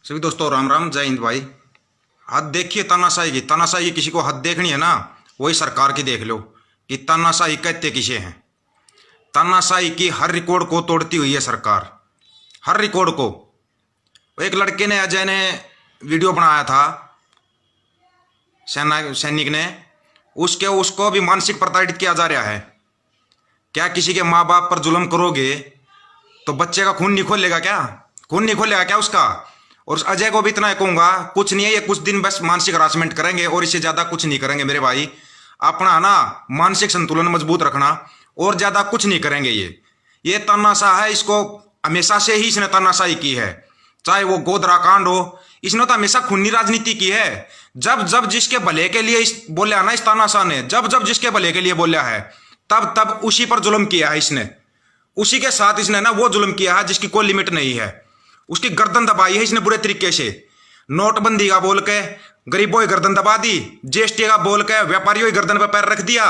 सभी दोस्तों राम राम, जय हिंद भाई। हद देखिए तानाशाही की। तानाशाही किसी को हद देखनी है ना, वही सरकार की देख लो कि तानाशाही कहते किसे हैं। तानाशाही की हर रिकॉर्ड को तोड़ती हुई है सरकार, हर रिकॉर्ड को। एक लड़के ने, अजय ने वीडियो बनाया था, सेना सैनिक ने, उसको भी मानसिक प्रताड़ित किया जा रहा है। क्या किसी के माँ बाप पर जुल्म करोगे तो बच्चे का खून नहीं खोलेगा क्या? खून नहीं खोलेगा क्या उसका? और उस अजय को भी इतना कहूंगा, कुछ नहीं है, ये कुछ दिन बस मानसिक हरासमेंट करेंगे और इससे ज्यादा कुछ नहीं करेंगे मेरे भाई। अपना ना मानसिक संतुलन मजबूत रखना, और ज्यादा कुछ नहीं करेंगे। ये तानाशाह है, इसको हमेशा से ही इसने तानाशाही की है। चाहे वो गोधरा कांड हो, इसने तो हमेशा खूनी राजनीति की है। जब जब जिसके भले के लिए बोला ना इस तानाशाह ने, जब जब जिसके भले के लिए बोला है, तब तब उसी पर जुल्म किया है इसने। उसी के साथ इसने ना वो जुल्म किया है जिसकी कोई लिमिट नहीं है। उसकी गर्दन दबाई है इसने बुरे तरीके से। नोटबंदी का बोल के गरीबों की गर्दन दबा दी, जीएसटी का बोल के व्यापारियों की गर्दन पर पैर रख दिया।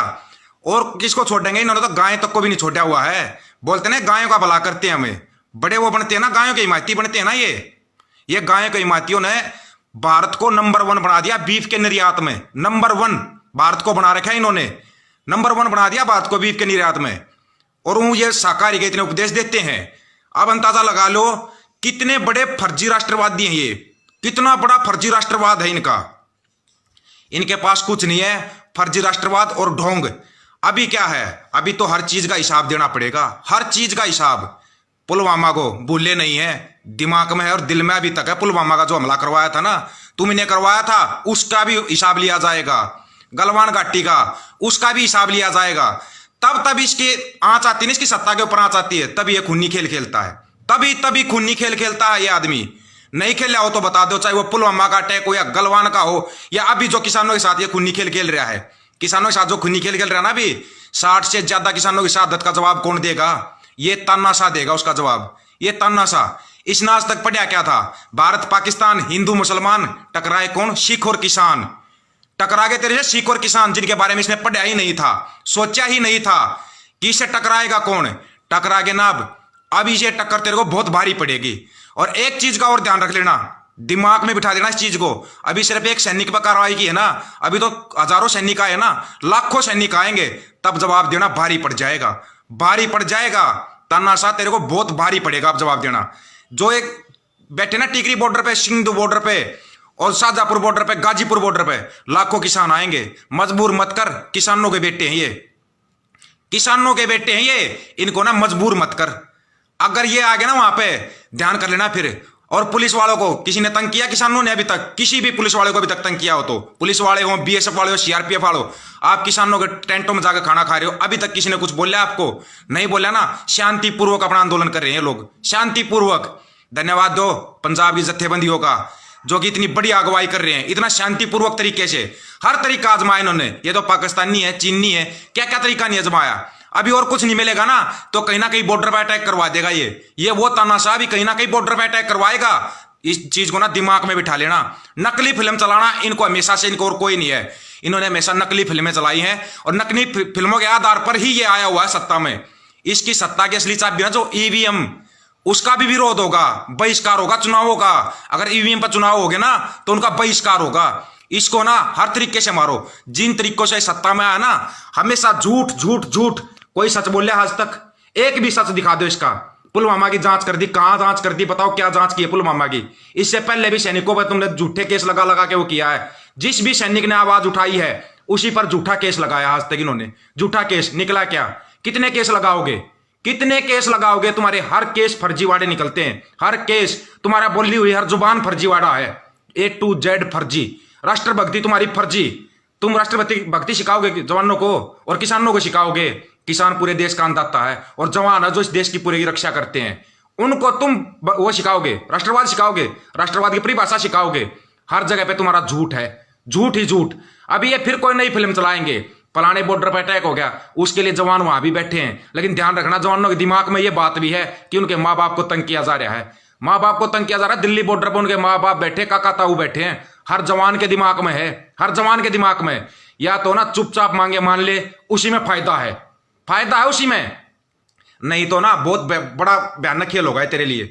और किसको छोड़ेंगे? इन्होंने तो गाय तक को भी नहीं छोड़ा हुआ है। बोलते ना गायों का भला करते हैं, हमें बड़े वो बनते हैं ना, गायों के हिमायती बनते हैं ना। ये गायों के हिमायतियों ने भारत को नंबर 1 बना दिया बीफ के निर्यात में। नंबर 1 भारत को बना रखा है इन्होंने, नंबर 1 बना दिया भारत को बीफ के निर्यात में। और वो ये शाकाहारी के इतने उपदेश देते हैं। अब अंदाजा लगा लो कितने बड़े फर्जी राष्ट्रवादी हैं ये, कितना बड़ा फर्जी राष्ट्रवाद है इनका। इनके पास कुछ नहीं है, फर्जी राष्ट्रवाद और ढोंग। अभी क्या है, अभी तो हर चीज का हिसाब देना पड़ेगा, हर चीज का हिसाब। पुलवामा को भूले नहीं है, दिमाग में है और दिल में अभी तक है। पुलवामा का जो हमला करवाया था ना, तुमने करवाया था, उसका भी हिसाब लिया जाएगा। गलवान घाटी का, उसका भी हिसाब लिया जाएगा। तब इसकी आंच आती है, इसकी सत्ता के ऊपर आंच आती है, तब ये खूनी खेल खेलता है। तभी खूनी खेल खेलता है ये आदमी। नहीं खेला हो तो बता दो, चाहे वो पुलवामा का अटैक हो या गलवान का हो, या अभी जो किसानों के साथ ये खूनी खेल खेल रहा है। किसानों के साथ जो खूनी खेल खेल रहा है ना, अभी 60 से ज्यादा किसानों की शहादत का जवाब कौन देगा? ये तानाशाह देगा उसका जवाब। ये तानाशाह। इसने आज तक पढ़ा क्या था? भारत पाकिस्तान, हिंदू मुसलमान, टकराए कौन? सिख और किसान। टकरा गए तेरे से सिख और किसान, जिनके बारे में इसने पढ़ा ही नहीं था, सोचा ही नहीं था कि इससे टकराएगा कौन। टकरा के ना, अब ये टक्कर तेरे को बहुत भारी पड़ेगी। और एक चीज का और ध्यान रख लेना, दिमाग में बिठा देना इस चीज को। अभी सिर्फ एक सैनिक पर कार्रवाई की है ना, अभी तो हजारों सैनिक आए ना, लाखों सैनिक आएंगे, तब जवाब देना भारी पड़ जाएगा, भारी पड़ जाएगा। तानाशाह तेरे को बहुत भारी पड़ेगा अब जवाब देना। जो एक बैठे ना टिकरी बॉर्डर पे, सिंधु बॉर्डर पे और शाहजहांपुर बॉर्डर पे, गाजीपुर बॉर्डर पे लाखों किसान आएंगे। मजबूर मत कर, किसानों के बेटे हैं ये, किसानों के बेटे हैं ये, इनको ना मजबूर मत कर। अगर ये आ गए ना वहां पे, ध्यान कर लेना फिर। और पुलिस वालों को किसी ने तंग किया? किसानों ने अभी तक किसी भी पुलिस वाले को अभी तक तंग किया हो तो, पुलिस वाले हो, बीएसएफ वाले हो, सीआरपीएफ वाले हो, आप किसानों के टेंटों में जाकर खाना खा रहे हो, अभी तक किसी ने कुछ बोला आपको? नहीं बोला ना। शांतिपूर्वक अपना आंदोलन कर रहे हैं लोग, शांतिपूर्वक। धन्यवाद दो पंजाब की जत्थेबंदियों का, जो कि इतनी बड़ी अगुवाई कर रहे हैं, इतना शांतिपूर्वक तरीके से। हर तरीका आजमाया इन्होंने। ये तो पाकिस्तानी है, चीनी है, क्या क्या तरीका नहीं आजमाया। अभी और कुछ नहीं मिलेगा ना तो कहीं ना कहीं बॉर्डर पर अटैक करवा देगा ये वो तानाशाह भी कहीं ना कहीं बॉर्डर पर अटैक करवाएगा। इस चीज को ना दिमाग में बिठा लेना। नकली फिल्म चलाना इनको हमेशा से, इनको और कोई नहीं है। इन्होंने हमेशा नकली फिल्में चलाई हैं और नकली फिल्मों के आधार पर ही ये आया हुआ है सत्ता में। इसकी सत्ता की असली चाबी ना जो ईवीएम, उसका भी विरोध होगा, बहिष्कार होगा चुनावों का। अगर ईवीएम पर चुनाव हो गए ना तो उनका बहिष्कार होगा। इसको ना हर तरीके से मारो। जिन तरीकों से सत्ता में आया ना, हमेशा झूठ झूठ झूठ। कोई सच बोलिया आज तक? एक भी सच दिखा दो इसका। पुलवामा की जांच कर दी, कहां जांच कर दी? बताओ क्या जांच की है पुलवामा की? इससे पहले भी सैनिकों पर तुमने झूठे केस लगा लगा के वो किया है। जिस भी सैनिक ने आवाज उठाई है उसी पर झूठा केस लगाया आज तक इन्होंने। झूठा केस निकला क्या? कितने केस लगाओगे, कितने केस लगाओगे? तुम्हारे हर केस फर्जीवाड़े निकलते हैं, हर केस। तुम्हारा बोली हुई हर जुबान फर्जीवाड़ा है, A to Z फर्जी। राष्ट्रभक्ति तुम्हारी फर्जी। तुम राष्ट्रपति भक्ति सिखाओगे जवानों को और किसानों को सिखाओगे। किसान पूरे देश का अन्नदाता है और जवान है जो इस देश की पूरी रक्षा करते हैं, उनको तुम वो सिखाओगे, राष्ट्रवाद सिखाओगे, राष्ट्रवाद की परिभाषा सिखाओगे। हर जगह पे तुम्हारा झूठ है, झूठ ही झूठ। अभी ये फिर कोई नई फिल्म चलाएंगे, फलाने बॉर्डर पर अटैक हो गया, उसके लिए जवान वहां भी बैठे हैं। लेकिन ध्यान रखना, जवानों के दिमाग में ये बात भी है कि उनके माँ बाप को तंग किया जा रहा है, माँ बाप को तंग किया जा रहा है। दिल्ली बॉर्डर पर उनके माँ बाप बैठे, काका ताऊ बैठे हैं। हर जवान के दिमाग में है, हर जवान के दिमाग में। या तो ना चुपचाप मांगे मान ले, उसी में फायदा है, फायदा है उसी में। नहीं तो ना बहुत बड़ा भयानक खेल होगा तेरे लिए।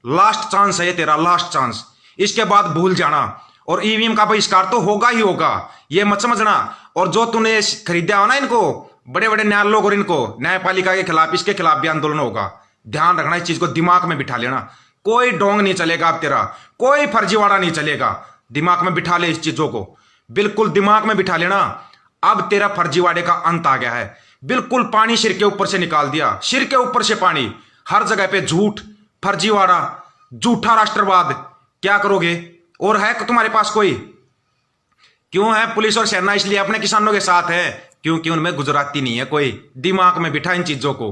लास्ट चांस है ये तेरा, लास्ट चांस। इसके बाद भूल जाना। और ईवीएम का बहिष्कार तो होगा ही होगा, ये मत समझना। और जो तूने खरीदा हो ना इनको, बड़े बड़े न्याय लोग और इनको न्यायपालिका के खिलाफ, इसके खिलाफ भी आंदोलन होगा। ध्यान रखना, इस चीज को दिमाग में बिठा लेना। कोई डोंग नहीं चलेगा अब तेरा, कोई फर्जीवाड़ा नहीं चलेगा। दिमाग में बिठा ले इस चीजों को, बिल्कुल दिमाग में बिठा लेना। अब तेरा फर्जीवाड़े का अंत आ गया है। बिल्कुल पानी सिर के ऊपर से निकाल दिया, सिर के ऊपर से पानी। हर जगह पे झूठ, फर्जीवाड़ा, झूठा राष्ट्रवाद। क्या करोगे? और है तुम्हारे पास कोई? क्यों है पुलिस और सेना? इसलिए अपने किसानों के साथ है क्योंकि उनमें गुजराती नहीं है कोई। दिमाग में बिठा इन चीजों को।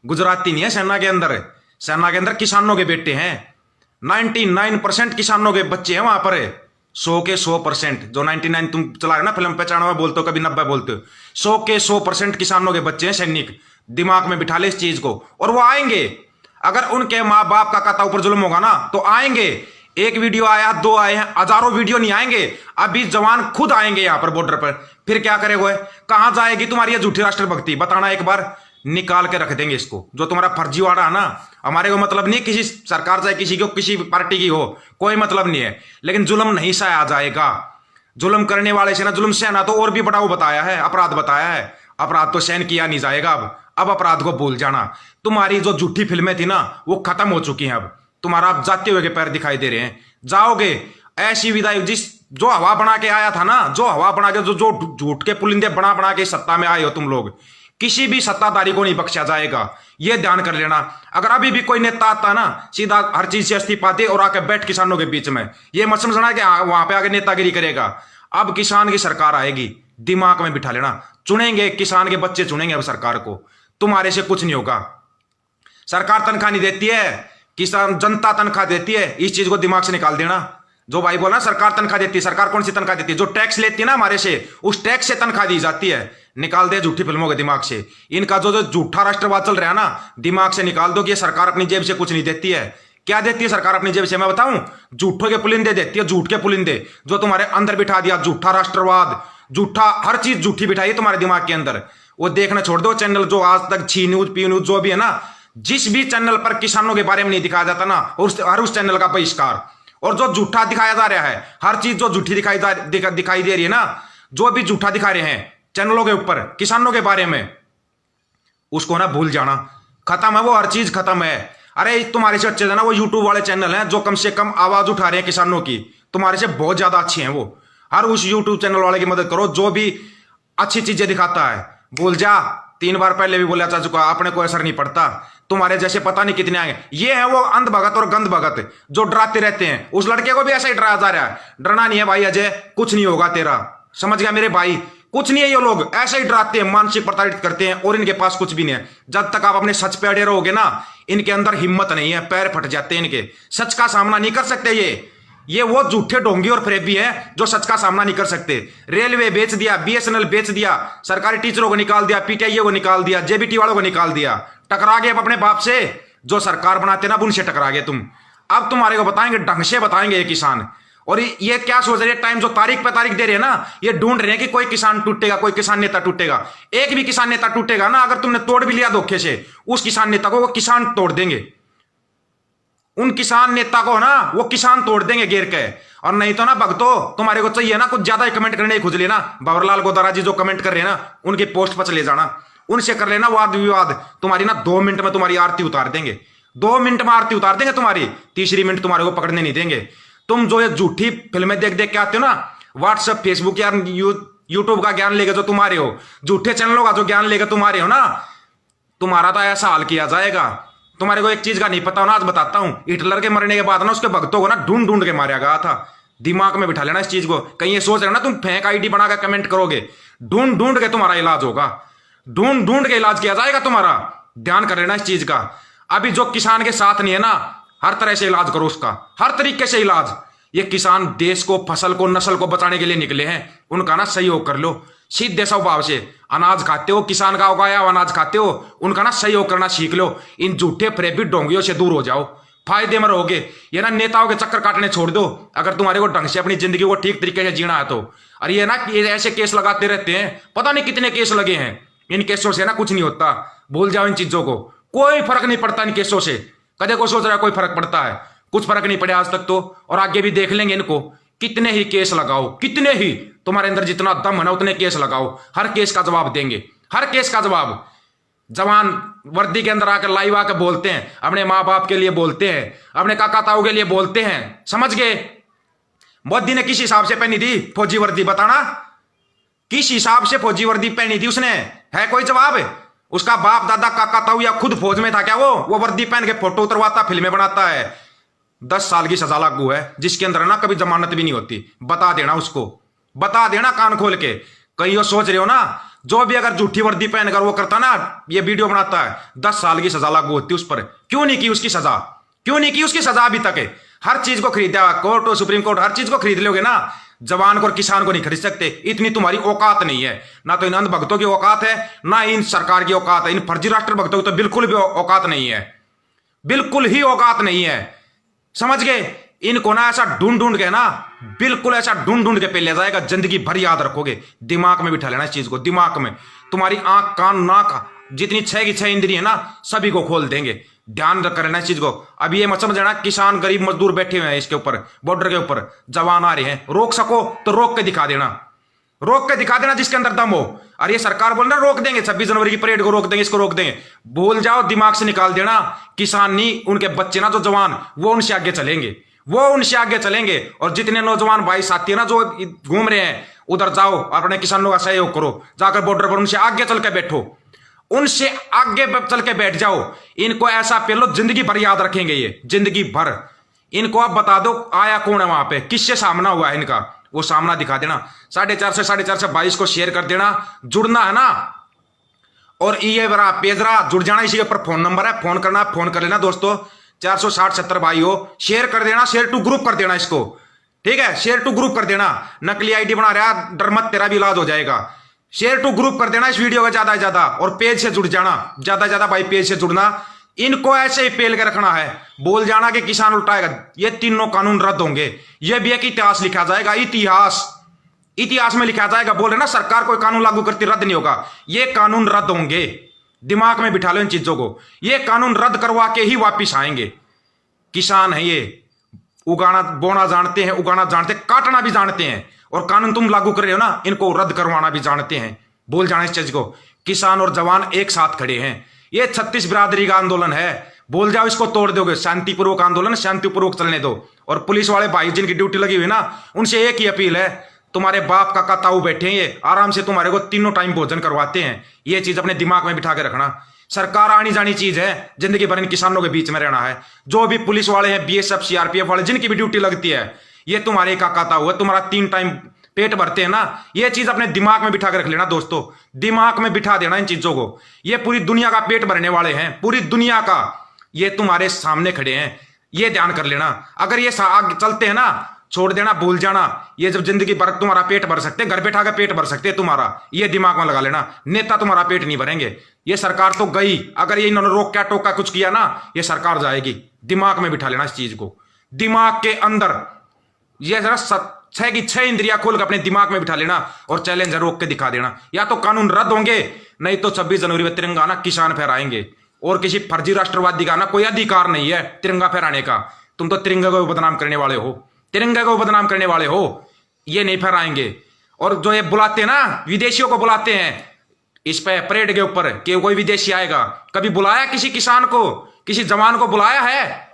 गुजराती नहीं है सेना के अंदर। सेना के अंदर किसानों के बेटे हैं। 99% किसानों के बच्चे हैं वहां पर। 100 के 100%, जो 99 तुम चला रहे ना फिल्म पे, 95 बोलते हो, कभी 90 बोलते हो। 100 के 100% किसानों के बच्चे हैं सैनिक। दिमाग में बिठा ले इस चीज को। और वो आएंगे, अगर उनके माँ बाप का कता ऊपर जुल्म होगा ना तो आएंगे। एक वीडियो आया, 2 आए हैं, हजारों वीडियो नहीं आएंगे। अभी जवान खुद आएंगे यहां पर बॉर्डर पर। फिर क्या करेगा? कहां जाएगी तुम्हारी ये झूठी राष्ट्रभक्ति? बताना एक बार। निकाल के रख देंगे इसको। जो तुम्हारा फर्जीवाड़ा है ना, हमारे को मतलब नहीं किसी सरकार चाहे किसी को, किसी पार्टी की हो, कोई मतलब नहीं है। लेकिन जुल्म नहीं सहा जाएगा। जुल्म करने वाले से ना जुल्म सहना तो और भी बड़ा वो बताया है, अपराध बताया है। अपराध तो सहन किया नहीं जाएगा। अब अपराध को भूल जाना। तुम्हारी जो झूठी फिल्में थी ना वो खत्म हो चुकी हैं। अब तुम्हारा अब जाते हुए के पैर दिखाई दे रहे हैं। जाओगे ऐसी विदाई, जिस जो हवा बना के आया था ना, जो हवा बना के, जो झूठ के पुलिंदे बना बना के सत्ता में आए हो तुम लोग, किसी भी सत्ताधारी को नहीं बख्शा जाएगा। यह ध्यान कर लेना। अगर अभी भी कोई नेता आता ना, सीधा हर चीज से इस्तीफा दे और आके बैठ किसानों के बीच में, यह मत समझना कि वहां पे आके नेतागिरी करेगा। अब किसान की सरकार आएगी, दिमाग में बिठा लेना। चुनेंगे किसान के बच्चे, चुनेंगे अब सरकार को। तुम्हारे से कुछ नहीं होगा। सरकार तनख्वाह नहीं देती है, किसान जनता तनख्वाह देती है। इस चीज को दिमाग से निकाल देना। जो भाई बोला सरकार तनख्वाह देती है, सरकार कौन सी तनख्वाह देती है? जो टैक्स लेती है ना हमारे से, उस टैक्स से तनख्वाह दी जाती है। निकाल दे झूठी फिल्मों के दिमाग से। इनका जो झूठा राष्ट्रवाद चल रहा है ना, दिमाग से निकाल दो कि ये सरकार अपनी जेब से कुछ नहीं देती है। क्या देती है सरकार अपनी जेब से? मैं बताऊं, झूठों के पुलिंदे देती है, झूठ के पुलिंदे जो तुम्हारे अंदर बिठा दिया। झूठा राष्ट्रवाद, झूठा हर चीज झूठी बिठाई है तुम्हारे दिमाग के अंदर। वो देखना छोड़ दो चैनल, जो आज तक छी न्यूज, पी न्यूज, जो भी है ना, जिस भी चैनल पर किसानों के बारे में नहीं दिखाया जाता ना, हर उस चैनल का बहिष्कार। और जो झूठा दिखाया जा रहा है, हर चीज जो झूठी दिखाई दे रही है ना, जो भी झूठा दिखा रहे हैं चैनलों के ऊपर किसानों के बारे में, उसको ना भूल जाना। खत्म है वो, हर चीज खत्म है। अरे तुम्हारे से अच्छे ना वो यूट्यूब वाले चैनल हैं जो कम से कम आवाज उठा रहे हैं किसानों की, तुम्हारे से बहुत ज्यादा अच्छे हैं वो। हर उस यूट्यूब चैनल वाले की मदद करो जो भी अच्छी चीजें दिखाता है। भूल जा, 3 बार पहले भी बोला जा चुका, अपने को असर नहीं पड़ता। तुम्हारे जैसे पता नहीं कितने आए। ये है वो अंध भगत और गंध भगत जो डराते रहते हैं। उस लड़के को भी ऐसा ही डराया जा रहा है। डरना नहीं है भाई अजय, कुछ नहीं होगा तेरा, समझ गया मेरे भाई? कुछ नहीं है। ये लोग ऐसे ही डराते हैं, मानसिक प्रताड़ित करते हैं, और इनके पास कुछ भी नहीं है। जब तक आप अपने सच पे अड़े रहोगे ना, इनके अंदर हिम्मत नहीं है, पैर फट जाते हैं इनके। सच का सामना नहीं कर सकते ये वो झूठे ढोंगी और फरेबी है जो सच का सामना नहीं कर सकते। रेलवे बेच दिया, बीएसएनएल बेच दिया, सरकारी टीचरों को निकाल दिया, पीटीआई को निकाल दिया, जेबीटी वालों को निकाल दिया। टकरा गए अब अपने बाप से। जो सरकार बनाते ना, उनसे टकरा गए तुम। अब तुम्हारे को बताएंगे, ढंग से बताएंगे ये किसान। और ये क्या सोच रहे हैं? टाइम जो तारीख पे तारीख दे रहे हैं ना, ये ढूंढ रहे हैं कि कोई किसान टूटेगा, कोई किसान नेता टूटेगा। एक भी किसान नेता टूटेगा ना, अगर तुमने तोड़ भी लिया धोखे से, उस किसान नेता को वो किसान तोड़ देंगे। उन किसान नेता को ना वो किसान तोड़ देंगे घेर के। और नहीं तो ना भगतो, तुम्हारे को चाहिए ना कुछ ज्यादा ही कमेंट करने की खुजली ना, भंवरलाल गोदारा जी जो कमेंट कर रहे हैं ना, उनके पोस्ट पर चले जाना, उनसे कर लेना वाद विवाद। तुम्हारी ना 2 मिनट में तुम्हारी आरती उतार देंगे। 2 मिनट में आरती उतार देंगे तुम्हारी। तीसरी मिनट तुम्हारे को पकड़ने नहीं देंगे। तुम जो ये झूठी फिल्में देख देख के आते हो ना, व्हाट्सएप, फेसबुक या यूट्यूब का ज्ञान लेके जो तुम्हारे हो, झूठे चैनलों का जो ज्ञान लेके तुम्हारे हो ना, तुम्हारा तो ऐसा हाल किया जाएगा। तुम्हारे को एक चीज का नहीं पता हो ना, आज बताता हूं। हिटलर के मरने के बाद ना उसके भक्तों को ना ढूंढ ढूंढ के मारा गया था। दिमाग में बिठा लेना इस चीज को। कहीं ये सोच रहे ना तुम फेक आईडी बनाकर कमेंट करोगे, ढूंढ ढूंढ के तुम्हारा इलाज होगा, ढूंढ ढूंढ के इलाज किया जाएगा तुम्हारा। ध्यान कर लेना इस चीज का। अभी जो किसान के साथ नहीं है ना, हर तरह से इलाज करो उसका, हर तरीके से इलाज। ये किसान देश को, फसल को, नस्ल को बचाने के लिए निकले हैं, उनका ना सहयोग कर लो सीधे स्वभाव से। अनाज खाते हो, किसान का उगाया हुआ अनाज खाते हो, उनका ना सहयोग करना सीख लो। इन झूठे फरेबी ढोंगियों से दूर हो जाओ, फायदे में रहोगे। ये ना नेताओं के चक्कर काटने छोड़ दो, अगर तुम्हारे को ढंग से अपनी जिंदगी को ठीक तरीके से जीना है तो। और ये ना ये ऐसे केस लगाते रहते हैं, पता नहीं कितने केस लगे हैं। इन केसों से ना कुछ नहीं होता, भूल जाओ इन चीजों को। कोई फर्क नहीं पड़ता इन केसों से। कदे को सोच रहा है कोई फर्क पड़ता है? कुछ फर्क नहीं पड़े आज तक तो, और आगे भी देख लेंगे इनको। कितने ही केस लगाओ, कितने ही, तुम्हारे अंदर जितना दम है ना उतने केस लगाओ, हर केस का जवाब देंगे, हर केस का जवाब। जवान वर्दी के अंदर आकर लाइव आकर बोलते हैं, अपने माँ बाप के लिए बोलते हैं, अपने काका ताऊ के लिए बोलते हैं, समझ गए। मोदी ने किस हिसाब से पहनी थी फौजी वर्दी, बताना किस हिसाब से फौजी वर्दी पहनी थी उसने, है कोई जवाब? उसका बाप दादा काका ताऊ या खुद फौज में था क्या? वो वर्दी पहन के फोटो उतरवाता, फिल्में बनाता है। 10 साल की सजा लागू है, जिसके अंदर ना कभी जमानत भी नहीं होती। बता देना उसको, बता देना कान खोल के। कहीं वो सोच रहे हो ना, जो भी अगर झूठी वर्दी पहनकर वो करता ना, ये वीडियो बनाता है, 10 साल की सजा लागू होती उस पर। क्यों नहीं की उसकी सजा? क्यों नहीं की उसकी सजा अभी तक है? हर चीज को खरीदा, कोर्ट और सुप्रीम कोर्ट, हर चीज को खरीद लोगे ना, जवान को और किसान को नहीं खरीद सकते। इतनी तुम्हारी औकात नहीं है, ना तो इन अंध भक्तों की औकात है, ना इन सरकार की औकात है। इन फर्जी राष्ट्र भक्तों की तो बिल्कुल भी औकात नहीं है, बिल्कुल ही औकात नहीं है, समझ गए। इनको ना ऐसा ढूंढ ढूंढ के ना, बिल्कुल ऐसा ढूंढ ढूंढ के पे ले जाएगा, जिंदगी भर याद रखोगे। दिमाग में बिठा लेना इस चीज को, दिमाग में। तुम्हारी आंख कान नाक जितनी 6 की 6 इंद्रिय है ना, सभी को खोल देंगे। ध्यान रख कर लेना इस चीज को। अब ये मत समझ जाना किसान गरीब मजदूर बैठे हुए हैं इसके ऊपर, बॉर्डर के ऊपर, जवान आ रहे हैं, रोक सको तो रोक के दिखा देना, रोक के दिखा देना जिसके अंदर दम हो। और ये सरकार बोल रहा रोक देंगे, 26 जनवरी की परेड को रोक देंगे, इसको रोक देंगे, भूल जाओ, दिमाग से निकाल देना। किसान नहीं, उनके बच्चे ना, जो जवान, वो उनसे आगे चलेंगे, वो उनसे आगे चलेंगे। और जितने नौजवान भाई साथी है ना जो घूम रहे हैं, उधर जाओ, अपने किसानों का सहयोग करो, जाकर बॉर्डर पर उनसे आगे चल के बैठो, उनसे आगे चल के बैठ जाओ। इनको ऐसा पेलो, जिंदगी भर याद रखेंगे ये, जिंदगी भर। इनको आप बता दो आया कौन है वहां पे, किससे सामना हुआ है इनका, वो सामना दिखा देना। 450 से 22 को शेयर कर देना, जुड़ना है ना। और ये बरा पेजरा जुड़ जाना, इसी के ऊपर फोन नंबर है, फोन करना, फोन कर लेना दोस्तों। 460 70 भाई हो, शेयर कर देना, शेयर टू ग्रुप कर देना इसको, ठीक है, शेयर टू ग्रुप कर देना। नकली आईडी बना रहा, डर मत, तेरा भी इलाज हो जाएगा। शेयर टू ग्रुप कर देना इस वीडियो का ज्यादा से ज्यादा, और पेज से जुड़ जाना, ज्यादा से ज्यादा भाई पेज से जुड़ना। इनको ऐसे ही पेल के रखना है, बोल जाना कि किसान उल्टाएगा। ये तीनों कानून रद्द होंगे, ये भी एक इतिहास लिखा जाएगा, इतिहास, इतिहास में लिखा जाएगा। बोल रहे ना सरकार कोई कानून लागू करती रद्द नहीं होगा, ये कानून रद्द होंगे। दिमाग में बिठा लो इन चीजों को, ये कानून रद्द करवा के ही वापिस आएंगे। किसान है ये, उगाना बोना जानते हैं, उगाना जानते हैं, काटना भी जानते हैं, और कानून तुम लागू कर रहे हो ना, इनको रद्द करवाना भी जानते हैं। बोल जाना इस चीज को। किसान और जवान एक साथ खड़े हैं, ये 36 बिरादरी का आंदोलन है। बोल जाओ इसको तोड़ दोगे, शांतिपूर्वक आंदोलन, शांतिपूर्वक चलने दो। और पुलिस वाले भाई जिनकी ड्यूटी लगी हुई ना, उनसे एक ही अपील है, तुम्हारे बाप काका ताऊ बैठे हैं, ये आराम से तुम्हारे को तीनों टाइम भोजन करवाते हैं। ये चीज अपने दिमाग में बिठा के रखना। सरकार आनी जानी चीज है, जिंदगी भर इन किसानों के बीच में रहना है। जो भी पुलिस वाले हैं, बीएसएफ सीआरपीएफ वाले, जिनकी भी ड्यूटी लगती है, ये तुम्हारे काका ताऊ है, तुम्हारा 3 टाइम पेट भरते हैं ना। ये चीज अपने दिमाग में बिठा के रख लेना दोस्तों, दिमाग में बिठा देना इन चीजों को। ये पूरी दुनिया का पेट भरने वाले हैं, पूरी दुनिया का, ये तुम्हारे सामने खड़े हैं, ये ध्यान कर लेना। अगर ये आगे चलते हैं ना, छोड़ देना, भूल जाना। ये जब जिंदगी भर तुम्हारा पेट भर सकते, घर बैठा के पेट भर सकते तुम्हारा, ये दिमाग में लगा लेना। नेता तुम्हारा पेट नहीं भरेंगे। ये सरकार तो गई, अगर ये इन्होंने रोक क्या टोका कुछ किया ना, ये सरकार जाएगी। दिमाग में बिठा लेना इस चीज को, दिमाग के अंदर। ये जरा 6 की 6 इंद्रियां खोल के अपने दिमाग में बिठा लेना, और चैलेंज रोक के दिखा देना। या तो कानून रद्द होंगे, नहीं तो 26 जनवरी में तिरंगा ना किसान फहराएंगे। और किसी फर्जी राष्ट्रवादी का ना कोई अधिकार नहीं है तिरंगा फहराने का। तुम तो तिरंगा को बदनाम करने वाले हो, तिरंगा को बदनाम करने वाले हो। ये नहीं फहराएंगे। और जो ये बुलाते हैं ना, विदेशियों को बुलाते हैं इस पे परेड के ऊपर कि कोई विदेशी आएगा, कभी बुलाया किसी किसान को, किसी जवान को बुलाया है?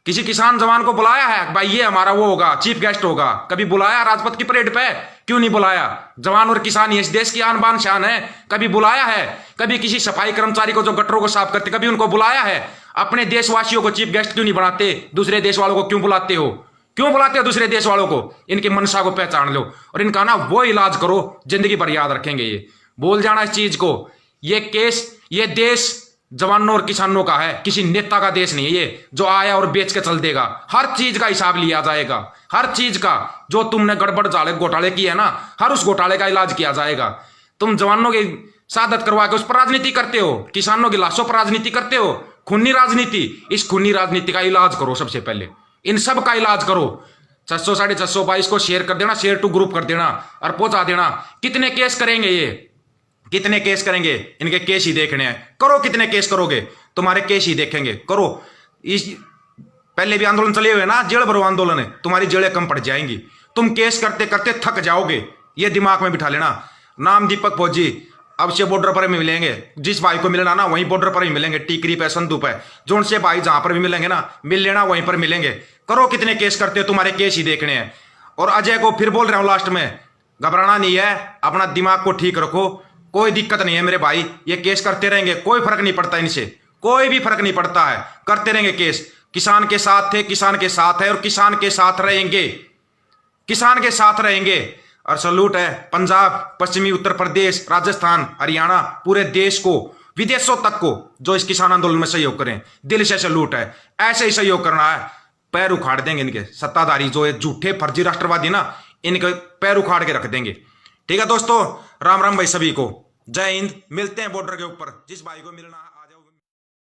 किसी किसान जवान को बुलाया है भाई ये हमारा वो होगा, चीफ गेस्ट होगा? कभी बुलाया राजपथ की परेड पे? क्यों नहीं बुलाया? जवान और किसान इस देश की आन बान शान है, कभी बुलाया है? कभी किसी सफाई कर्मचारी को जो गटरों को साफ करते, कभी उनको बुलाया है? अपने देशवासियों को चीफ गेस्ट क्यों नहीं बनाते? दूसरे देश वालों को क्यों बुलाते हो? क्यों बुलाते हो दूसरे देश वालों को? इनकी मनसा को पहचान लो और इनका ना वो इलाज करो, जिंदगी भर याद रखेंगे ये। बोल जाना इस चीज को। ये केस, ये देश जवानों और किसानों का है, किसी नेता का देश नहीं है ये जो आया और बेच के चल देगा। हर चीज का हिसाब लिया जाएगा, हर चीज का। जो तुमने गड़बड़ घोटाले किए है ना, हर उस घोटाले का इलाज किया जाएगा। तुम जवानों की शहादत करवा के उस पर राजनीति करते हो, किसानों की लाशों पर राजनीति करते हो, खूनी राजनीति। इस खूनी राजनीति का इलाज करो सबसे पहले, इन सब का इलाज करो। 600 622 को शेयर कर देना, शेयर टू ग्रुप कर देना और पहुंचा देना। कितने केस करेंगे ये, कितने केस करेंगे? इनके केस ही देखने हैं। करो, कितने केस करोगे? तुम्हारे केस ही देखेंगे। करो। इस पहले भी आंदोलन चले हुए ना, जेल भरो आंदोलन है, तुम्हारी जेलें कम पड़ जाएंगी, तुम केस करते करते थक जाओगे, ये दिमाग में बिठा लेना। नाम दीपक फौजी, अब से बॉर्डर पर भी मिलेंगे, जिस भाई को मिलना ना वहीं बॉर्डर पर भी मिलेंगे, टीकरी पे, संदू पे, जोन से भाई जहां पर भी मिलेंगे ना, मिल लेना, वहीं पर मिलेंगे। करो, कितने केस करते हो, तुम्हारे केस ही देखने हैं। और अजय को फिर बोल रहा हूं लास्ट में, घबराना नहीं है, अपना दिमाग को ठीक रखो, कोई दिक्कत नहीं है मेरे भाई, ये केस करते रहेंगे, कोई फर्क नहीं पड़ता इनसे, कोई भी फर्क नहीं पड़ता है, करते रहेंगे केस। किसान के साथ थे, किसान के साथ है और किसान के साथ रहेंगे, किसान के साथ रहेंगे। और सलूट है पंजाब, पश्चिमी उत्तर प्रदेश, राजस्थान, हरियाणा, पूरे देश को, विदेशों तक को, जो इस किसान आंदोलन में सहयोग करें, दिल से सलूट है। ऐसे ही सहयोग करना है, पैर उखाड़ देंगे इनके सत्ताधारी, जो है झूठे फर्जी राष्ट्रवादी ना, इनके पैर उखाड़ के रख देंगे। ठीक है दोस्तों, राम राम भाई सभी को, जय हिंद। मिलते हैं बॉर्डर के ऊपर, जिस भाई को मिलना है।